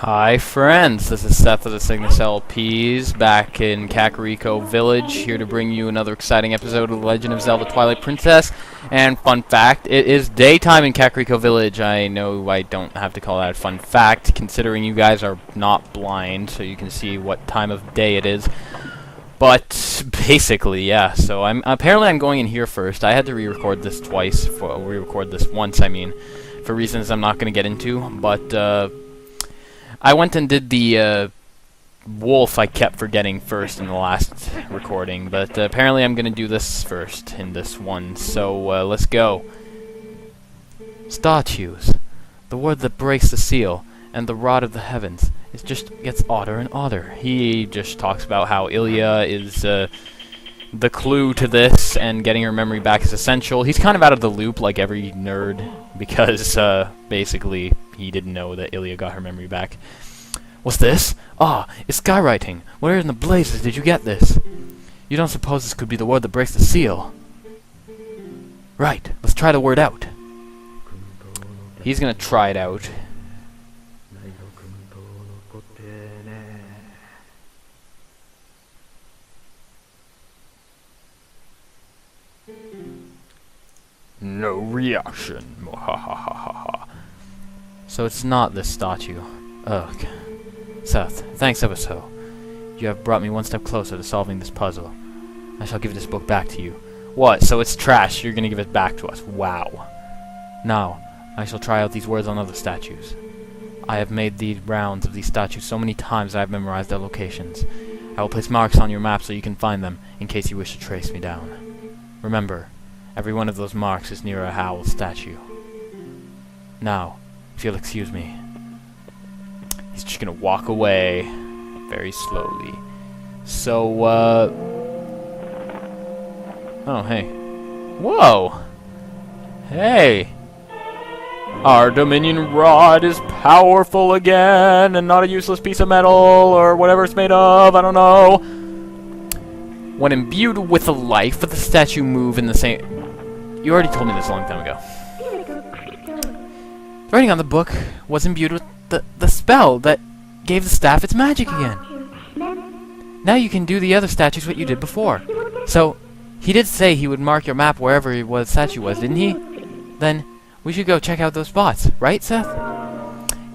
Hi friends, this is Seth of the Cygnus LPs, back in Kakariko Village, here to bring you another exciting episode of The Legend of Zelda Twilight Princess. And fun fact, it is daytime in Kakariko Village. I know I don't have to call that a fun fact, considering you guys are not blind, so you can see what time of day it is. But basically, yeah, so apparently I'm going in here first. I had to re-record this twice, re-record this once, I mean, for reasons I'm not going to get into, but I went and did the wolf I kept forgetting first in the last recording, but apparently I'm going to do this first in this one, so let's go. Statues, the word that breaks the seal, and the rod of the heavens. It just gets odder and odder. He just talks about how Ilya is the clue to this, and getting her memory back is essential. He's kind of out of the loop like every nerd, because basically he didn't know that Ilya got her memory back. What's this? Ah, it's skywriting. Where in the blazes did you get this? You don't suppose this could be the word that breaks the seal? Right, let's try the word out. He's gonna try it out. No reaction. So it's not this statue. Ugh. Seth, thanks ever so. You have brought me one step closer to solving this puzzle. I shall give this book back to you. What? So it's trash. You're gonna give it back to us. Wow. Now, I shall try out these words on other statues. I have made the rounds of these statues so many times that I have memorized their locations. I will place marks on your map so you can find them, in case you wish to trace me down. Remember, every one of those marks is near a Howl statue. Now, if you'll excuse me. He's just gonna walk away very slowly. So, oh, hey. Whoa! Hey! Our Dominion Rod is powerful again, and not a useless piece of metal, or whatever it's made of, I don't know. When imbued with a life, the statue move in the same... You already told me this a long time ago. The writing on the book was imbued with the spell that gave the staff its magic again. Now you can do the other statues what you did before. So, he did say he would mark your map wherever the statue was, didn't he? Then, we should go check out those spots, right, Seth?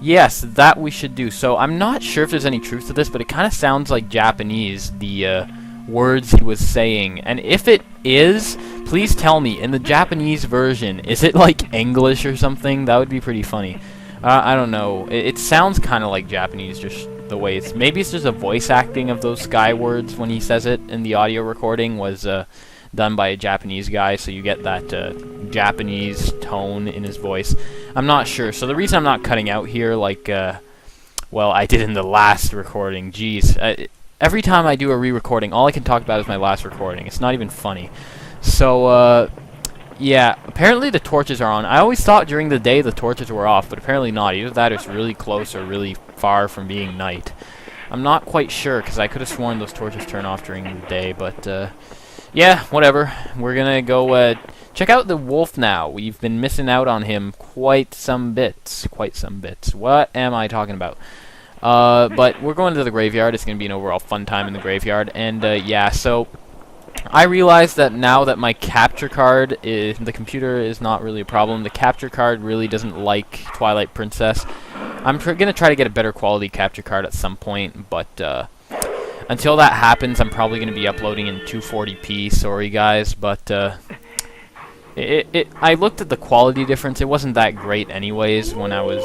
Yes, that we should do. So, I'm not sure if there's any truth to this, but it kind of sounds like Japanese, the words he was saying. And if it is, please tell me, in the Japanese version, is it like English or something? That would be pretty funny. I don't know. It sounds kind of like Japanese, just the way it's... Maybe it's just a voice acting of those sky words when he says it in the audio recording was done by a Japanese guy, so you get that Japanese tone in his voice. I'm not sure. So the reason I'm not cutting out here, like, well, I did in the last recording, jeez. Every time I do a re-recording, all I can talk about is my last recording. It's not even funny. So, yeah, apparently the torches are on. I always thought during the day the torches were off, but apparently not. Either that or it's really close or really far from being night. I'm not quite sure, because I could have sworn those torches turn off during the day, but, yeah, whatever. We're gonna go, check out the wolf now. We've been missing out on him quite some bits. What am I talking about? But we're going to the graveyard. It's gonna be an overall fun time in the graveyard, and, yeah, so... I realized that now that my capture card, the computer is not really a problem. The capture card really doesn't like Twilight Princess. I'm going to try to get a better quality capture card at some point, but until that happens, I'm probably going to be uploading in 240p. Sorry, guys, but I looked at the quality difference. It wasn't that great anyways when I was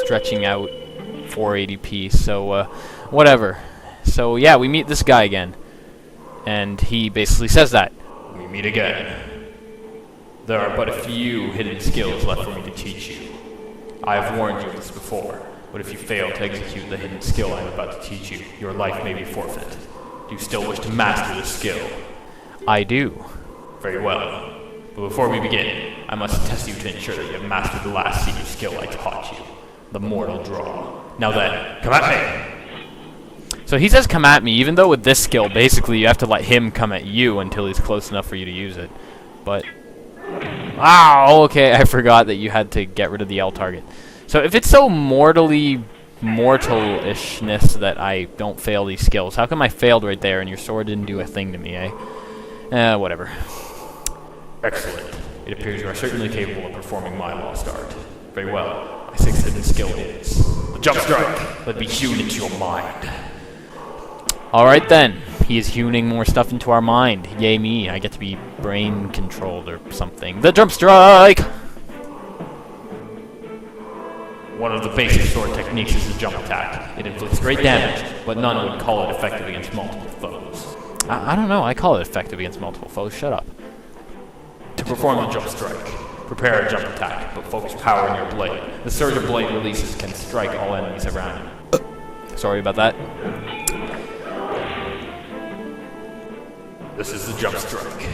stretching out 480p, so whatever. So, yeah, we meet this guy again. And he basically says that. We meet again. There are but a few hidden skills left for me to teach you. I have warned you of this before, but if you fail to execute the hidden skill I am about to teach you, your life may be forfeit. Do you still wish to master this skill? I do. Very well. But before we begin, I must test you to ensure that you have mastered the last secret skill I taught you. The mortal draw. Now then, come at me! So he says come at me, even though with this skill, basically you have to let him come at you until he's close enough for you to use it. But... Wow, okay, I forgot that you had to get rid of the L target. So if it's so mortally mortal-ishness that I don't fail these skills. How come I failed right there and your sword didn't do a thing to me, eh? Whatever. Excellent. It appears you are certainly capable of performing my lost art. Very well. My sixth hidden skill is the jump strike. Let me hewn into your mind. Alright then. He is hewing more stuff into our mind. Yay me. I get to be brain controlled or something. The jump strike! One of the basic sword techniques is the jump attack. It inflicts great damage, but none would call it effective against multiple foes. I don't know. I call it effective against multiple foes. Shut up. To perform the jump strike, prepare a jump attack, but focus power in your blade. The surge of blade releases can strike all enemies around you. Sorry about that. This is the jump strike.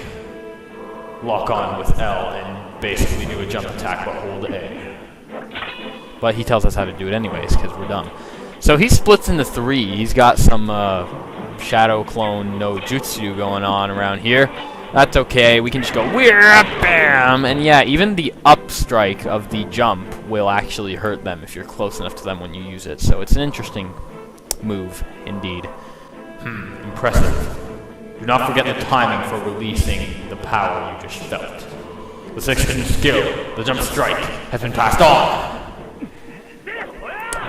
Lock on with L and basically do a jump attack, but hold A. But he tells us how to do it anyways, because we're dumb. So he splits into 3. He's got some shadow clone no jutsu going on around here. That's okay, we can just go bam! And yeah, even the up strike of the jump will actually hurt them if you're close enough to them when you use it. So it's an interesting move, indeed. Impressive. Do not forget the timing for releasing the power you just felt. The sixth hidden skill, the jump strike, has been passed on.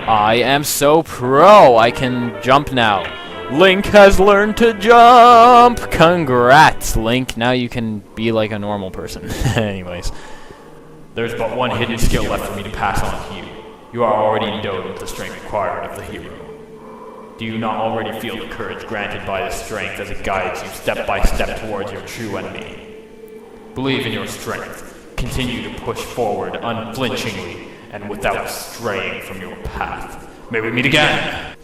I am so pro, I can jump now. Link has learned to jump! Congrats, Link. Now you can be like a normal person. Anyways. There's but one hidden skill left for me to pass on to you. You are already endowed with the strength required of the hero. Do you not already feel the courage granted by this strength as it guides you step by step towards your true enemy? Believe in your strength. Continue to push forward unflinchingly and without straying from your path. May we meet again!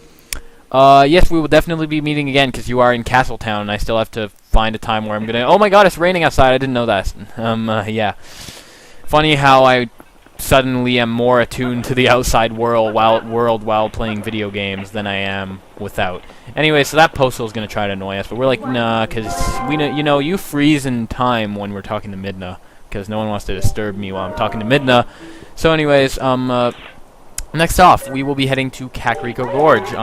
Yes, we will definitely be meeting again, because you are in Castletown, and I still have to find a time where I'm gonna... Oh my god, it's raining outside, I didn't know that. Yeah. Funny how I suddenly am more attuned to the outside world while playing video games than I am without. Anyway, so that postal is gonna try to annoy us, but we're like, nah, because we know, you freeze in time when we're talking to Midna, because no one wants to disturb me while I'm talking to Midna. So anyways, next off, we will be heading to Kakariko Gorge.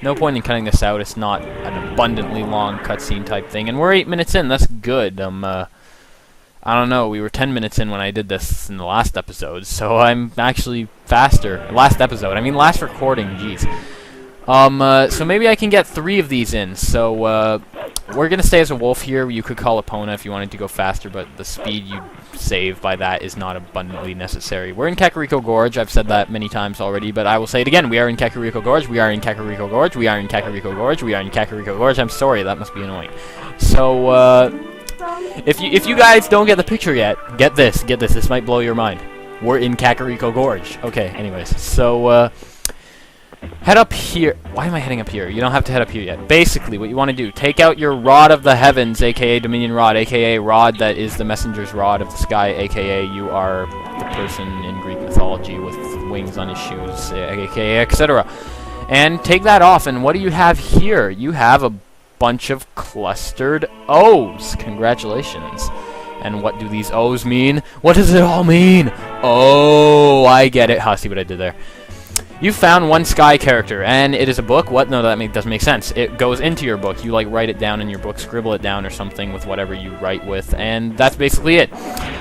No point in cutting this out. It's not an abundantly long cutscene type thing, and we're 8 minutes in. That's good. I don't know. We were 10 minutes in when I did this in the last episode, so I'm actually faster. Last episode. I mean, last recording. Jeez. So maybe I can get 3 of these in. So we're gonna stay as a wolf here. You could call Epona if you wanted to go faster, but the speed you save by that is not abundantly necessary. We're in Kakariko Gorge. I've said that many times already, but I will say it again. We are in Kakariko Gorge. We are in Kakariko Gorge. We are in Kakariko Gorge. We are in Kakariko Gorge. I'm sorry, that must be annoying. So if you guys don't get the picture yet, get this. This might blow your mind. We're in Kakariko Gorge. Okay. Anyways, so head up here. Why am I heading up here? You don't have to head up here yet. Basically, what you want to do, take out your Rod of the Heavens, aka Dominion Rod, aka Rod that is the messenger's rod of the sky, aka you are the person in Greek mythology with wings on his shoes, aka etc. And take that off, and what do you have here? You have a bunch of clustered O's. Congratulations. And what do these O's mean? What does it all mean? Oh, I get it. See what I did there. You found one sky character, and it is a book. What? No, that doesn't make sense. It goes into your book. You like write it down in your book, scribble it down or something with whatever you write with, and that's basically it.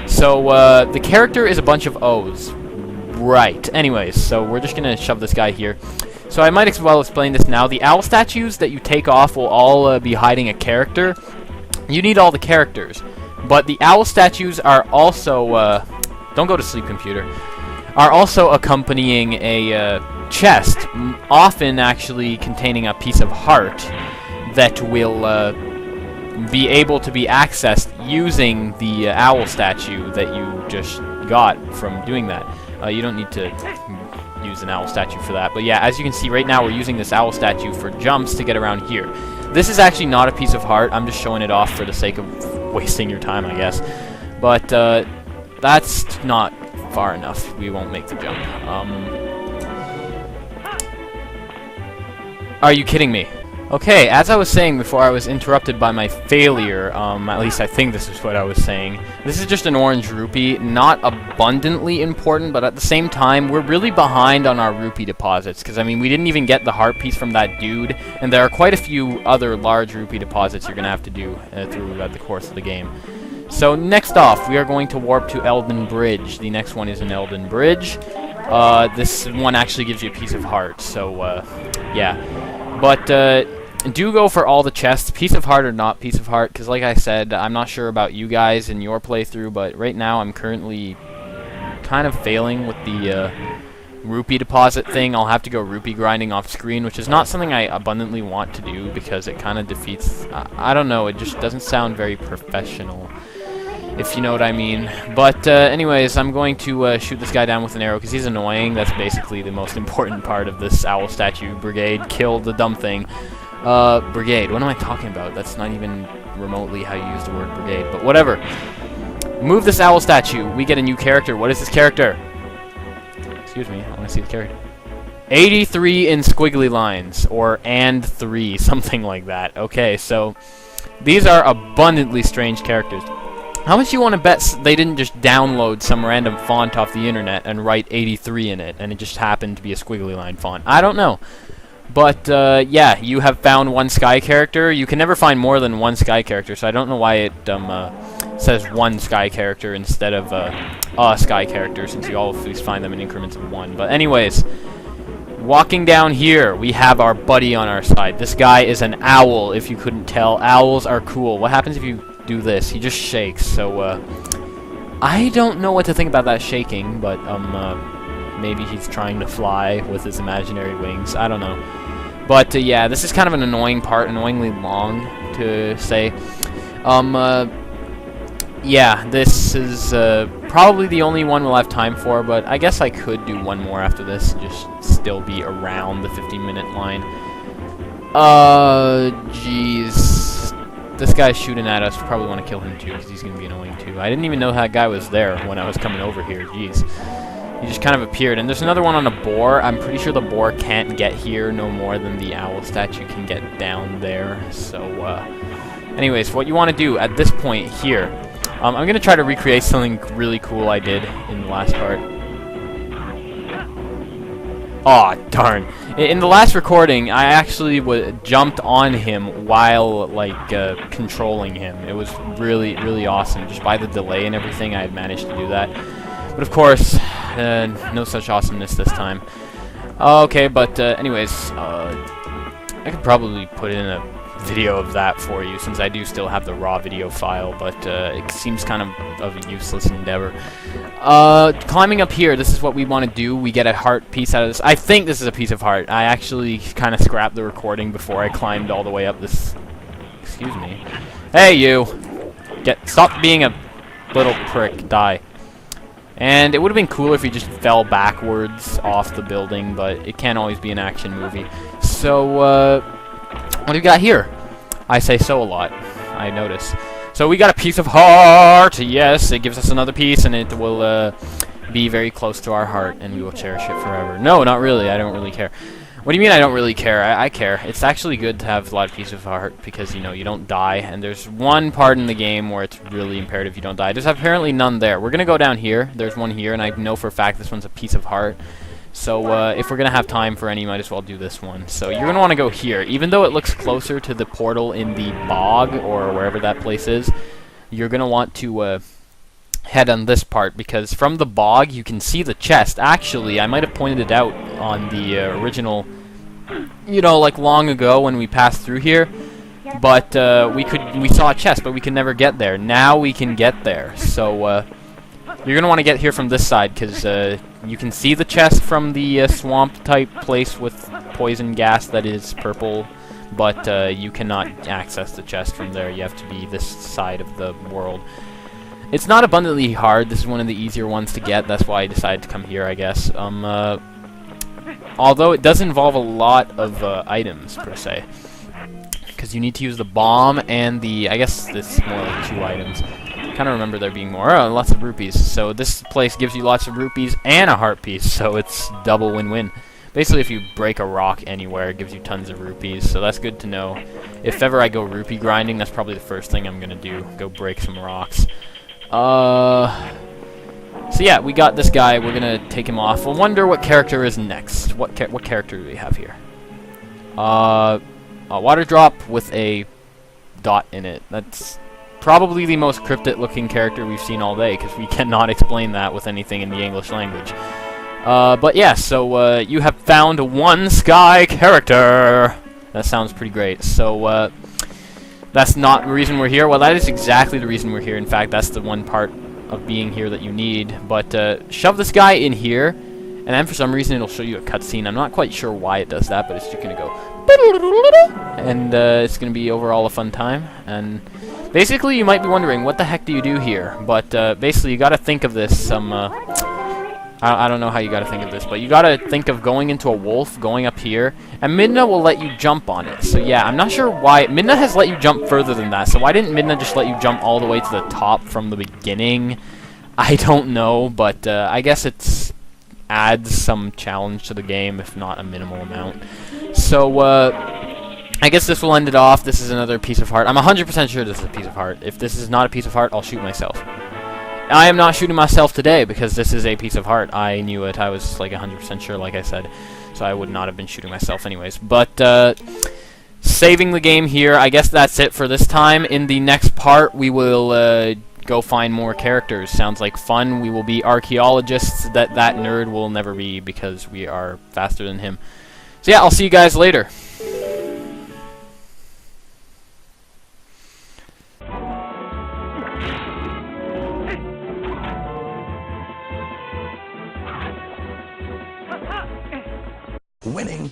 So the character is a bunch of O's. Right. Anyways, so we're just gonna shove this guy here. So I might as well explain this now. The owl statues that you take off will all be hiding a character. You need all the characters, but the owl statues are also don't go to sleep, computer. Are also accompanying a chest, often actually containing a piece of heart that will be able to be accessed using the owl statue that you just got from doing that. You don't need to use an owl statue for that, but yeah, as you can see right now, we're using this owl statue for jumps to get around here. This is actually not a piece of heart. I'm just showing it off for the sake of wasting your time, I guess. But that's not far enough. We won't make the jump. Are you kidding me? Okay, as I was saying before I was interrupted by my failure, at least I think this is what I was saying. This is just an orange rupee, not abundantly important, but at the same time, we're really behind on our rupee deposits, because, I mean, we didn't even get the heart piece from that dude, and there are quite a few other large rupee deposits you're going to have to do throughout the course of the game. So, next off, we are going to warp to Elden Bridge. The next one is an Elden Bridge. This one actually gives you a piece of heart, so, yeah. But, do go for all the chests, piece of heart or not piece of heart, because like I said, I'm not sure about you guys in your playthrough, but right now I'm currently kind of failing with the rupee deposit thing. I'll have to go rupee grinding off screen, which is not something I abundantly want to do, because it kind of defeats, I don't know, it just doesn't sound very professional, if you know what I mean. But anyways, I'm going to shoot this guy down with an arrow, because he's annoying. That's basically the most important part of this owl statue brigade. Kill the dumb thing. Brigade. What am I talking about? That's not even remotely how you use the word brigade, but whatever. Move this owl statue. We get a new character. What is this character? Excuse me, I want to see the character. 83 in squiggly lines, or and 3, something like that. Okay, so these are abundantly strange characters. How much do you want to bet they didn't just download some random font off the internet and write 83 in it, and it just happened to be a squiggly line font? I don't know. But, yeah, you have found one sky character. You can never find more than one sky character, so I don't know why it says one sky character instead of a sky character, since you always find them in increments of 1. But anyways, walking down here, we have our buddy on our side. This guy is an owl, if you couldn't tell. Owls are cool. What happens if you do this? He just shakes, so, I don't know what to think about that shaking, but, maybe he's trying to fly with his imaginary wings. I don't know. But, yeah, this is kind of an annoying part, annoyingly long to say. Yeah, this is probably the only one we'll have time for, but I guess I could do one more after this, just still be around the 15-minute line. Jeez. This guy's shooting at us. We probably want to kill him too, because he's going to be annoying too. I didn't even know that guy was there when I was coming over here. Jeez. He just kind of appeared. And there's another one on a boar. I'm pretty sure the boar can't get here no more than the owl statue can get down there. So, anyways, what you want to do at this point here, I'm going to try to recreate something really cool I did in the last part. Aw, darn. In the last recording, I actually jumped on him while, like, controlling him. It was really, really awesome. Just by the delay and everything, I had managed to do that. But of course, no such awesomeness this time. Okay, but anyways, I could probably put in a video of that for you, since I do still have the raw video file, but it seems kind of a useless endeavor. Climbing up here, this is what we want to do. We get a heart piece out of this. I think this is a piece of heart. I actually kind of scrapped the recording before I climbed all the way up this... Excuse me. Hey, you! Stop being a little prick. Die. And it would have been cooler if he just fell backwards off the building, but it can't always be an action movie. So, what do we got here? I say so a lot, I notice. So we got a piece of heart! Yes, it gives us another piece, and it will be very close to our heart, and we will cherish it forever. No, not really. I don't really care. What do you mean I don't really care? I care. It's actually good to have a lot of pieces of heart, because, you know, you don't die, and there's one part in the game where it's really imperative you don't die. There's apparently none there. We're going to go down here. There's one here, and I know for a fact this one's a piece of heart. So, if we're going to have time for any, might as well do this one. So, you're going to want to go here. Even though it looks closer to the portal in the bog, or wherever that place is, you're going to want to head on this part, because from the bog, you can see the chest. Actually, I might have pointed it out on the original, you know, like long ago when we passed through here. But, we saw a chest, but we could never get there. Now we can get there. So, you're going to want to get here from this side, because you can see the chest from the swamp-type place with poison gas that is purple, but you cannot access the chest from there. You have to be this side of the world. It's not abundantly hard. This is one of the easier ones to get. That's why I decided to come here, I guess. Although it does involve a lot of items, per se. Because you need to use the bomb and the... I guess this is more like 2 items. I kind of remember there being more. Oh, lots of rupees. So this place gives you lots of rupees and a heart piece, so it's double win-win. Basically, if you break a rock anywhere, it gives you tons of rupees, so that's good to know. If ever I go rupee grinding, that's probably the first thing I'm gonna do. Go break some rocks. So yeah, we got this guy. We're gonna take him off. I wonder what character is next. What character do we have here? A water drop with a dot in it. That's probably the most cryptic-looking character we've seen all day, because we cannot explain that with anything in the English language. But yeah, so you have found one sky character. That sounds pretty great. So that's not the reason we're here. Well, that is exactly the reason we're here. In fact, that's the one part of being here that you need. But shove this guy in here, and then for some reason it'll show you a cutscene. I'm not quite sure why it does that, but it's just gonna go, and it's gonna be overall a fun time. And basically, you might be wondering, what the heck do you do here? But basically, you gotta think of this I don't know how you gotta think of this, but you gotta think of going into a wolf, going up here, and Midna will let you jump on it. So yeah, I'm not sure why. Midna has let you jump further than that, so why didn't Midna just let you jump all the way to the top from the beginning? I don't know, but I guess it adds some challenge to the game, if not a minimal amount. So I guess this will end it off. This is another piece of heart. I'm 100% sure this is a piece of heart. If this is not a piece of heart, I'll shoot myself. I am not shooting myself today because this is a piece of heart. I knew it. I was like 100% sure, like I said. So I would not have been shooting myself anyways. But saving the game here. I guess that's it for this time. In the next part, we will go find more characters. Sounds like fun. We will be archaeologists. That nerd will never be because we are faster than him. So yeah, I'll see you guys later. Winning.